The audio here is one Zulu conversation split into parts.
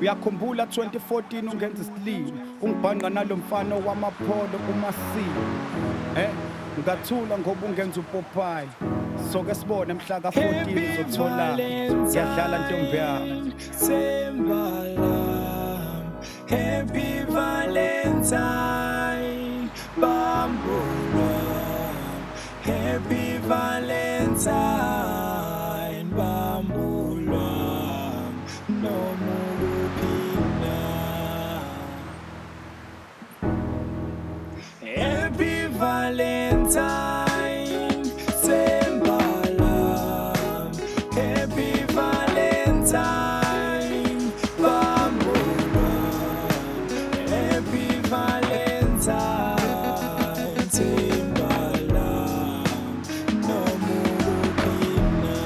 Uyakhumbula 2014 ungenza isililo ungibhanqa nalo mfana wamapholo uMasile ngathula ngoba ungenza uPopayi soke sibone mhla ka14 uzothola yadlala ntombi yami Happy Valentine Bambula Happy Valentine Bambula no mupina Happy Valentine Sembala Happy Valentine Bambula Happy Valentine Sembala no mupina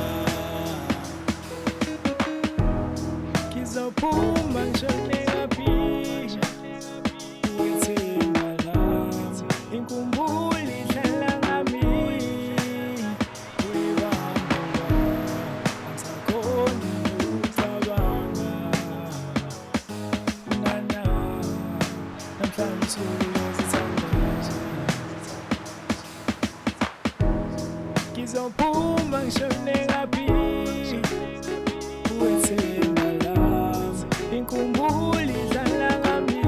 Kizophuma ngishone ngaphi Sembala inkumbuli idlala ngami angisakhoni ukucabanga nana namhlanje sezithandaza Kizophuma ngishone ngaphi Sembala inkumbuli idlala ngami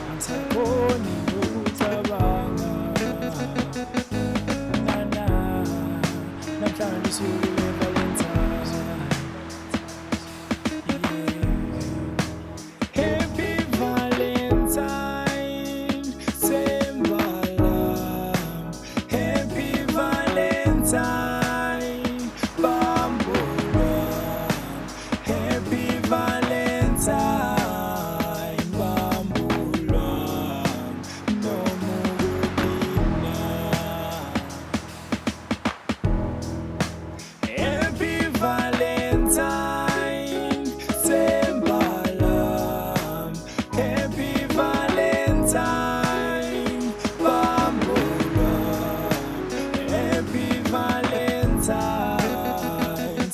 angisakhoni ukucabanga nana namhlanje sezithandaza Happy Valentine Sembala Happy Valentine Bambula Happy Valentine Bambula no mupina Happy Valentine Sembala Happy Valentine Bambula Happy Valentine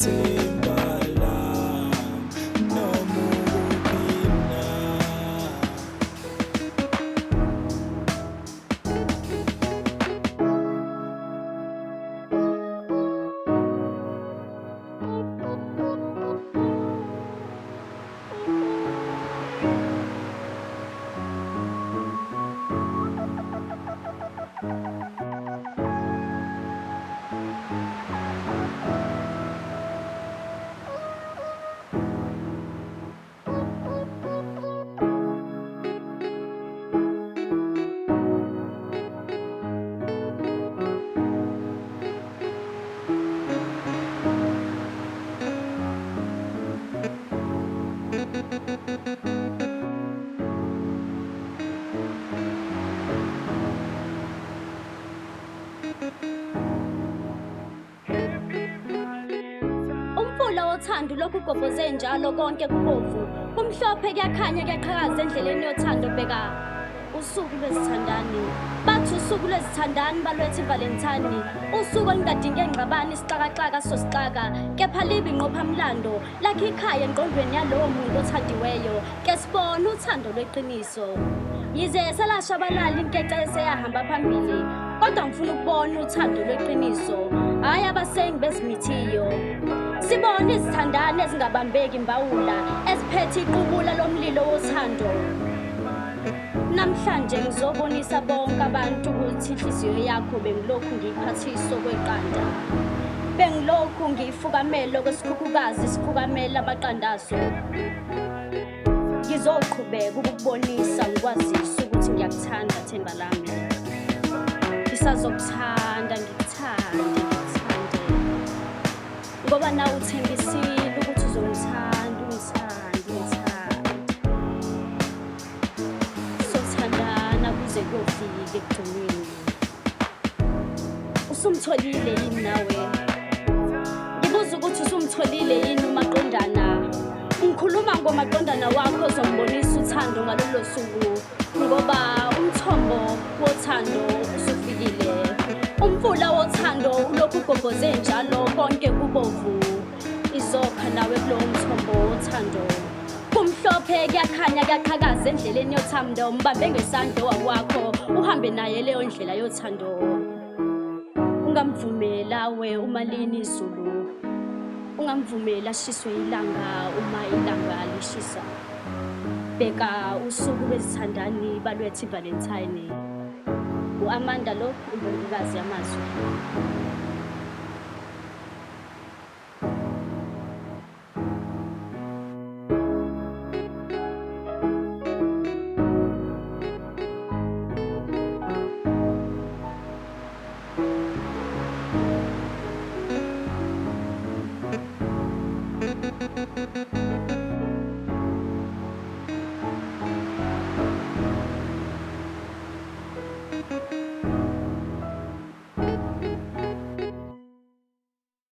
Sembala no mupina Umfula wothando lokhu ugobhoze njalo konke kubovu kumhlophe kuyakhanya kuyaqhakaza endleleni yothando bheka usuku lwesithandani bathi usuku lwesithandani balwethi Valentine usuku engadinge ngqabani isixakaxaka sosixaka kepha libi inqophamlando lakhe ikhaya engqondweni yalowo muntu othandiweyo ke sibona uthando lweqiniso yize salasha abalali inkece eseyahamba phambili kodwa ngifuna ukubona uthando lweqiniso hayi abasengi bezimithiyo sibone izithandane ezingabambeki imbawula eziphethe iqubula lomlilo wothando namhlanje ngizobonisa bonke abantu ukuthi inhliziyo yakho bengilokhu ngiyiphathisa okweqanda bengilokhu ngiyifukamela kwesikhukhukazi isikhukamela amaqandazo ngizoqhubeka ukukubonisa ngikwazisa ukuthi ngiyakuthanda themba lami ngisazokuthanda ngikuthande ngoba nawe uthembisile ukuthi uzongithanda ungithande sothandana kuze kuyofika ekugcineni usumtholile yini nawe ngibuza ukuthi usumtholile yini umaqondana ngikhuluma ngomaqondana wakho ozombonisa uthando ngalolo suku ngoba umthombo wothando usufikile umfula wothando ulokhu ugobhoze njalo konke kubovu izokha ngizokuthatha nawe kulowo mthombo wothando. Kumhlophe kuyakhanya kuyaqhakaza endleleni yothando, mbambe ngesandla wakwakho uhambe naye leyo ndlela yothando. Ungamvumela we uma lini izulu, ungamvumela ashiswe ilanga uma ilanga lishisa. Bheka usuku lwezithandani balwethi Valentine. U-Amanda lo indodakazi yamazwi.